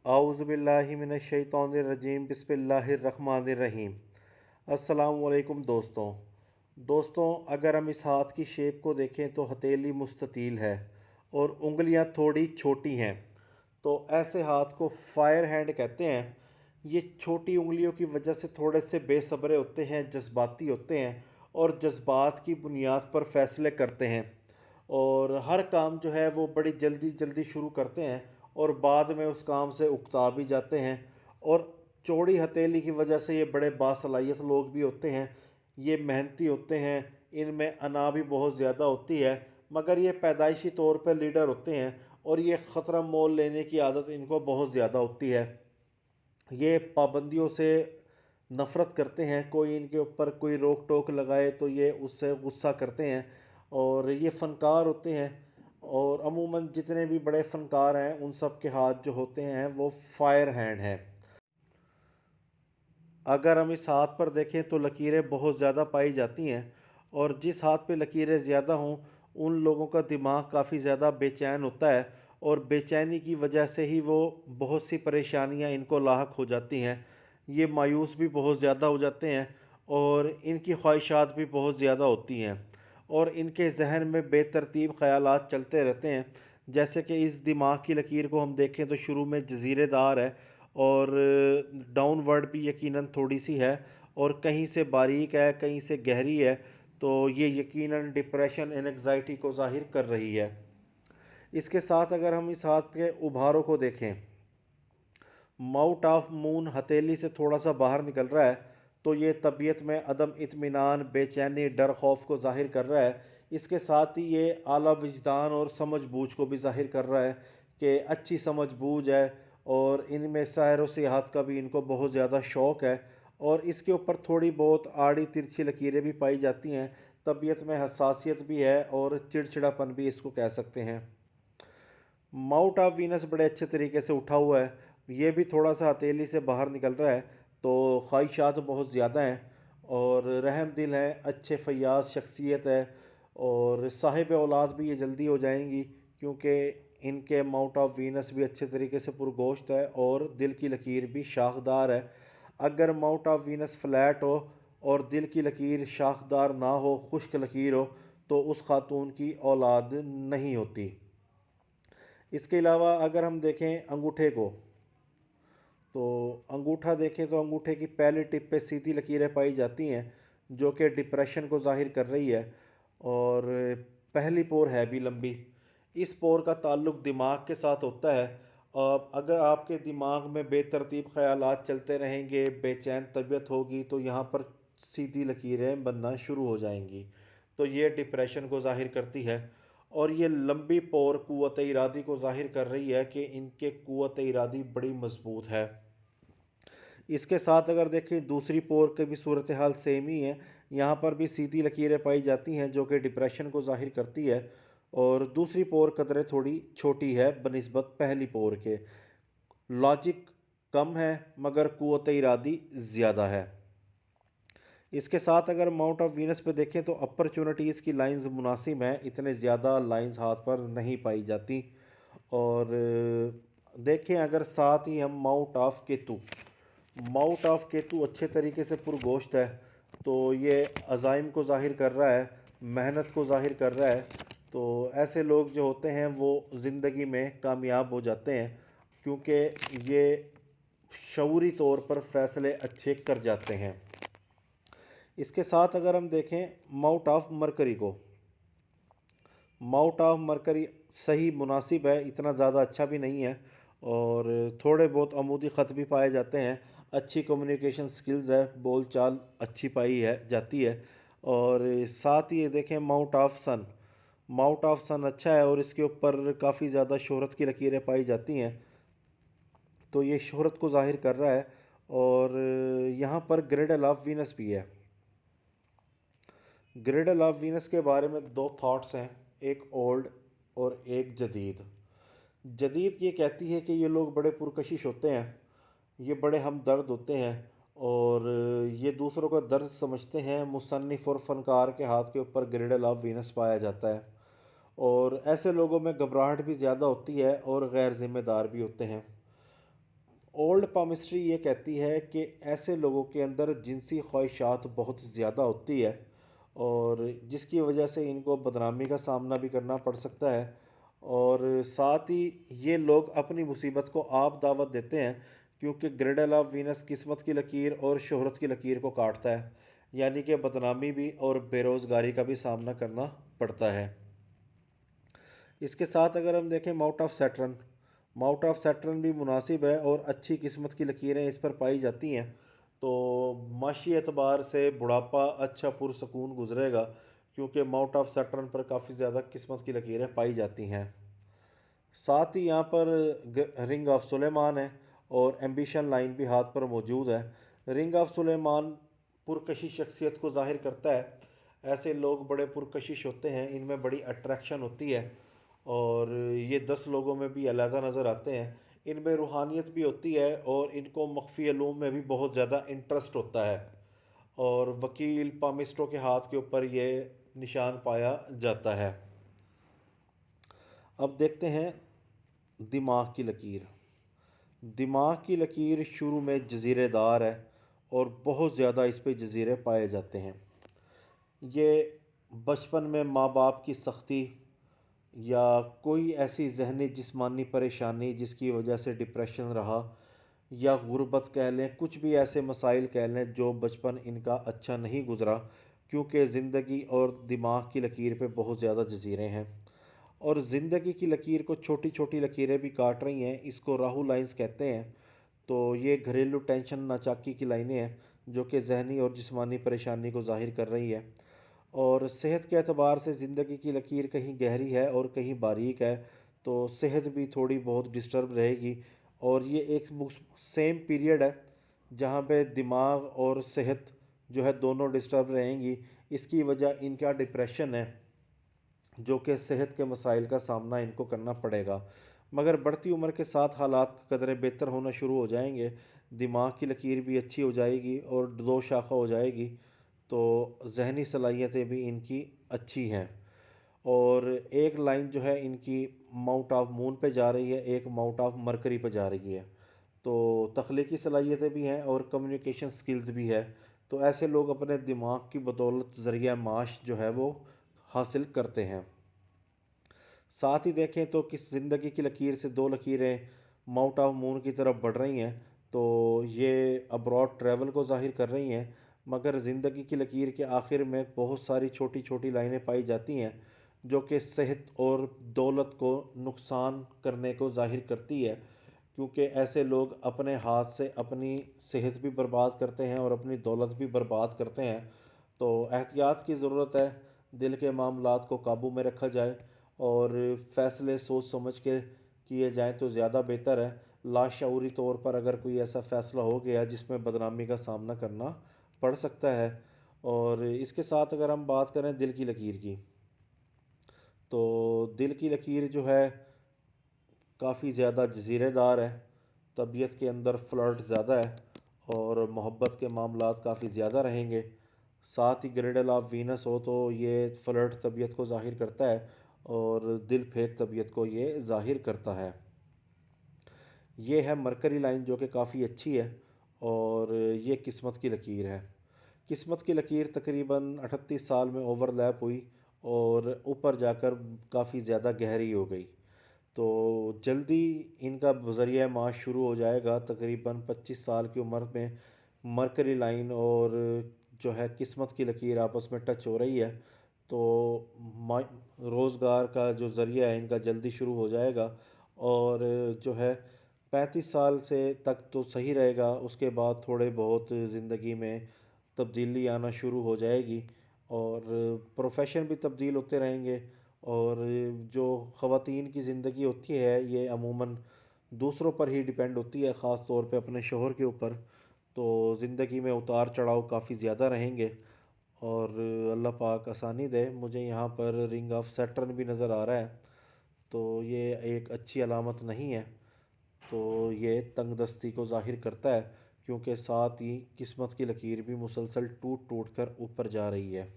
आउज़ुबिल्लाहि मिनश्शैतानिर्रजीम बिस्मिल्लाहिर्रहमानिर्रहीम। अस्सलाम वालेकुम दोस्तों। दोस्तों, अगर हम इस हाथ की शेप को देखें तो हथेली मुस्ततील है और उंगलियां थोड़ी छोटी हैं। तो ऐसे हाथ को फायर हैंड कहते हैं। ये छोटी उंगलियों की वजह से थोड़े से बेसब्रे होते हैं, जज्बाती होते हैं और जज्बात की बुनियाद पर फैसले करते हैं और हर काम जो है वो बड़ी जल्दी जल्दी शुरू करते हैं और बाद में उस काम से उकता भी जाते हैं। और चौड़ी हथेली की वजह से ये बड़े बासलाहियत लोग भी होते हैं। ये मेहनती होते हैं, इनमें अना भी बहुत ज़्यादा होती है, मगर ये पैदाइशी तौर पर लीडर होते हैं और ये ख़तरा मोल लेने की आदत इनको बहुत ज़्यादा होती है। ये पाबंदियों से नफ़रत करते हैं, कोई इनके ऊपर कोई रोक टोक लगाए तो ये उससे गुस्सा करते हैं। और ये फ़नकार होते हैं और अमूमन जितने भी बड़े फ़नकार हैं उन सब के हाथ जो होते हैं वो फायर हैंड हैं। अगर हम इस हाथ पर देखें तो लकीरें बहुत ज़्यादा पाई जाती हैं और जिस हाथ पे लकीरें ज़्यादा हों उन लोगों का दिमाग काफ़ी ज़्यादा बेचैन होता है और बेचैनी की वजह से ही वो बहुत सी परेशानियां इनको लाहक हो जाती हैं। ये मायूस भी बहुत ज़्यादा हो जाते हैं और इनकी ख्वाहिशात भी बहुत ज़्यादा होती हैं और इनके जहन में बेतरतीब ख़यालात चलते रहते हैं। जैसे कि इस दिमाग की लकीर को हम देखें तो शुरू में जज़ीरेदार है और डाउनवर्ड भी यकीनन थोड़ी सी है और कहीं से बारीक है, कहीं से गहरी है। तो ये यकीनन डिप्रेशन एंग्जाइटी को ज़ाहिर कर रही है। इसके साथ अगर हम इस हाथ के उभारों को देखें, माउथ ऑफ मून हथेली से थोड़ा सा बाहर निकल रहा है, तो ये तबीयत में अदम इत्मीनान, बेचैनी, डर खौफ को ज़ाहिर कर रहा है। इसके साथ ही ये आला विजदान और समझ बूझ को भी ज़ाहिर कर रहा है कि अच्छी समझ बूझ है और इनमें सैर व सियाहत का भी इनको बहुत ज़्यादा शौक़ है। और इसके ऊपर थोड़ी बहुत आड़ी तिरछी लकीरें भी पाई जाती हैं। तबीयत में हसासियत भी है और चिड़चिड़ापन भी इसको कह सकते हैं। माउथ ऑफ वीनस बड़े अच्छे तरीके से उठा हुआ है, ये भी थोड़ा सा हथेली से बाहर निकल रहा है। तो ख्वाहिशात बहुत ज़्यादा हैं और रहम दिल है, अच्छे फयाज शख्सियत है और साहिब औलाद भी ये जल्दी हो जाएंगी क्योंकि इनके माउथ ऑफ वीनस भी अच्छे तरीके से पुरगोश्त है और दिल की लकीर भी शाखदार है। अगर माउथ ऑफ वीनस फ्लैट हो और दिल की लकीर शाखदार ना हो, खुश्क लकीर हो, तो उस खातून की औलाद नहीं होती। इसके अलावा अगर हम देखें अंगूठे को, तो अंगूठा देखें तो अंगूठे की पहली टिप पे सीधी लकीरें पाई जाती हैं जो कि डिप्रेशन को ज़ाहिर कर रही है। और पहली पोर है भी लंबी। इस पोर का ताल्लुक दिमाग के साथ होता है। अगर आपके दिमाग में बेतरतीब ख़यालात चलते रहेंगे, बेचैन तबीयत होगी, तो यहाँ पर सीधी लकीरें बनना शुरू हो जाएंगी। तो ये डिप्रेशन को ज़ाहिर करती है। और ये लंबी पोर क़ुव्वत इरादी को ज़ाहिर कर रही है कि इनके क़ुव्वत इरादी बड़ी मज़बूत है। इसके साथ अगर देखें दूसरी पोर की भी सूरत हाल सेम ही है। यहाँ पर भी सीधी लकीरें पाई जाती हैं जो कि डिप्रेशन को ज़ाहिर करती है और दूसरी पोर कदरें थोड़ी छोटी है बनिस्बत पहली पोर के। लॉजिक कम है मगर क़ुव्वत इरादी ज़्यादा है। इसके साथ अगर माउंट ऑफ वीनस पे देखें तो अपॉर्चुनिटीज़ की लाइंस मुनासिब हैं, इतने ज़्यादा लाइंस हाथ पर नहीं पाई जाती। और देखें अगर साथ ही हम माउंट ऑफ केतु अच्छे तरीके से पुरगोश्त है, तो ये अज़ाइम को ज़ाहिर कर रहा है, मेहनत को ज़ाहिर कर रहा है। तो ऐसे लोग जो होते हैं वो ज़िंदगी में कामयाब हो जाते हैं क्योंकि ये शऊरी तौर पर फ़ैसले अच्छे कर जाते हैं। इसके साथ अगर हम देखें माउथ ऑफ मरकरी को, माउथ ऑफ मरकरी सही मुनासिब है, इतना ज़्यादा अच्छा भी नहीं है और थोड़े बहुत अमूदी ख़त भी पाए जाते हैं। अच्छी कम्युनिकेशन स्किल्स है, बोल चाल अच्छी पाई है जाती है। और साथ ही ये देखें mouth of sun, mouth of sun अच्छा है और इसके ऊपर काफ़ी ज़्यादा शोहरत की लकीरें पाई जाती हैं। तो ये शोहरत को ज़ाहिर कर रहा है। और यहाँ पर ग्रेडल ऑफ वीनस भी है। ग्रेडल ऑफ वीनस के बारे में दो थॉट्स हैं, एक ओल्ड और एक जदीद। जदीद ये कहती है कि ये लोग बड़े पुरकशिश होते हैं, ये बड़े हमदर्द होते हैं और ये दूसरों का दर्द समझते हैं। मुसन्निफ़ और फ़नकार के हाथ के ऊपर ग्रेडल ऑफ वीनस पाया जाता है और ऐसे लोगों में घबराहट भी ज़्यादा होती है और गैर ज़िम्मेदार भी होते हैं। ओल्ड पामिस्ट्री ये कहती है कि ऐसे लोगों के अंदर जिनसी ख्वाहिशात बहुत ज़्यादा होती है और जिसकी वजह से इनको बदनामी का सामना भी करना पड़ सकता है। और साथ ही ये लोग अपनी मुसीबत को आप दावत देते हैं, क्योंकि ग्रेडल ऑफ वीनस किस्मत की लकीर और शोहरत की लकीर को काटता है, यानी कि बदनामी भी और बेरोज़गारी का भी सामना करना पड़ता है। इसके साथ अगर हम देखें माउट ऑफ सैटर्न भी मुनासिब है और अच्छी किस्मत की लकीरें इस पर पाई जाती हैं। तो माशी एतबार से बुढ़ापा अच्छा पुरसकून गुजरेगा, क्योंकि माउट ऑफ सैटर्न पर काफ़ी ज़्यादा किस्मत की लकीरें पाई जाती हैं। साथ ही यहाँ पर रिंग ऑफ सुलेमान है और एम्बिशन लाइन भी हाथ पर मौजूद है। रिंग ऑफ सुलेमान पुरकशिश शख्सियत को ज़ाहिर करता है। ऐसे लोग बड़े पुरकशिश होते हैं, इनमें बड़ी अट्रैक्शन होती है और ये 10 लोगों में भी अलहदा नज़र आते हैं। इनमें रूहानियत भी होती है और इनको मख्फी अलूम में भी बहुत ज़्यादा इंटरेस्ट होता है और वकील पामिस्टों के हाथ के ऊपर ये निशान पाया जाता है। अब देखते हैं दिमाग की लकीर। दिमाग की लकीर शुरू में जज़ीरेदार है और बहुत ज़्यादा इस पे जज़ीरे पाए जाते हैं। ये बचपन में माँ बाप की सख्ती या कोई ऐसी ज़हनी जिस्मानी परेशानी जिसकी वजह से डिप्रेशन रहा, या गुर्बत कह लें, कुछ भी ऐसे मसाइल कह लें जो बचपन इनका अच्छा नहीं गुज़रा, क्योंकि ज़िंदगी और दिमाग की लकीर पे बहुत ज़्यादा जज़ीरे हैं और ज़िंदगी की लकीर को छोटी छोटी लकीरें भी काट रही हैं। इसको राहु लाइंस कहते हैं। तो ये घरेलू टेंशन नाचाकी की लाइनें हैं जो कि ज़हनी और जिस्मानी परेशानी को ज़ाहिर कर रही है। और सेहत के एतबार से ज़िंदगी की लकीर कहीं गहरी है और कहीं बारीक है, तो सेहत भी थोड़ी बहुत डिस्टर्ब रहेगी। और ये एक सेम पीरियड है जहाँ पे दिमाग और सेहत जो है दोनों डिस्टर्ब रहेंगी। इसकी वजह इनका डिप्रेशन है, जो कि सेहत के मसाइल का सामना इनको करना पड़ेगा। मगर बढ़ती उम्र के साथ हालात कदरे बेहतर होना शुरू हो जाएंगे। दिमाग की लकीर भी अच्छी हो जाएगी और दो शाखा हो जाएगी, तो जहनी सलाहियतें भी इनकी अच्छी हैं। और एक लाइन जो है इनकी माउंट ऑफ मून पे जा रही है, एक माउंट ऑफ मरकरी पे जा रही है। तो तख्लीकी सलाहियतें भी हैं और कम्युनिकेशन स्किल्स भी है। तो ऐसे लोग अपने दिमाग की बदौलत ज़रिया माश जो है वो हासिल करते हैं। साथ ही देखें तो किस ज़िंदगी की लकीर से दो लकीरें माउंट ऑफ मून की तरफ बढ़ रही हैं, तो ये अब्रॉड ट्रैवल को ज़ाहिर कर रही हैं। मगर ज़िंदगी की लकीर के आखिर में बहुत सारी छोटी छोटी लाइनें पाई जाती हैं जो कि सेहत और दौलत को नुकसान करने को ज़ाहिर करती है, क्योंकि ऐसे लोग अपने हाथ से अपनी सेहत भी बर्बाद करते हैं और अपनी दौलत भी बर्बाद करते हैं। तो एहतियात की ज़रूरत है, दिल के मामलात को काबू में रखा जाए और फ़ैसले सोच समझ के किए जाएं तो ज़्यादा बेहतर है। लाशऊरी तौर पर अगर कोई ऐसा फ़ैसला हो गया जिसमें बदनामी का सामना करना पड़ सकता है। और इसके साथ अगर हम बात करें दिल की लकीर की, तो दिल की लकीर जो है काफ़ी ज़्यादा जज़ीरेदार है। तबीयत के अंदर फ्लर्ट ज़्यादा है और मोहब्बत के मामलात काफ़ी ज़्यादा रहेंगे। साथ ही ग्रेडल ऑफ वीनस हो तो ये फ्लर्ट तबीयत को ज़ाहिर करता है और दिल फेंक तबीयत को ये ज़ाहिर करता है। ये है मरकरी लाइन जो कि काफ़ी अच्छी है और ये किस्मत की लकीर है। किस्मत की लकीर तकरीबन 38 साल में ओवरलैप हुई और ऊपर जाकर काफ़ी ज़्यादा गहरी हो गई। तो जल्दी इनका ज़रिया माश शुरू हो जाएगा। तकरीबन 25 साल की उम्र में मरकरी लाइन और जो है किस्मत की लकीर आपस में टच हो रही है। तो रोज़गार का जो ज़रिया है इनका जल्दी शुरू हो जाएगा और जो है 35 साल से तक तो सही रहेगा। उसके बाद थोड़े बहुत ज़िंदगी में तब्दीली आना शुरू हो जाएगी और प्रोफेशन भी तब्दील होते रहेंगे। और जो ख़वातीन की ज़िंदगी होती है ये अमूमन दूसरों पर ही डिपेंड होती है, ख़ास तौर पे अपने शोहर के ऊपर। तो ज़िंदगी में उतार चढ़ाव काफ़ी ज़्यादा रहेंगे और अल्लाह पाक आसानी दे। मुझे यहाँ पर रिंग ऑफ सैटर्न भी नज़र आ रहा है, तो ये एक अच्छी अलामत नहीं है। तो ये तंगदस्ती को ज़ाहिर करता है, क्योंकि साथ ही किस्मत की लकीर भी मुसलसल टूट टूट कर ऊपर जा रही है।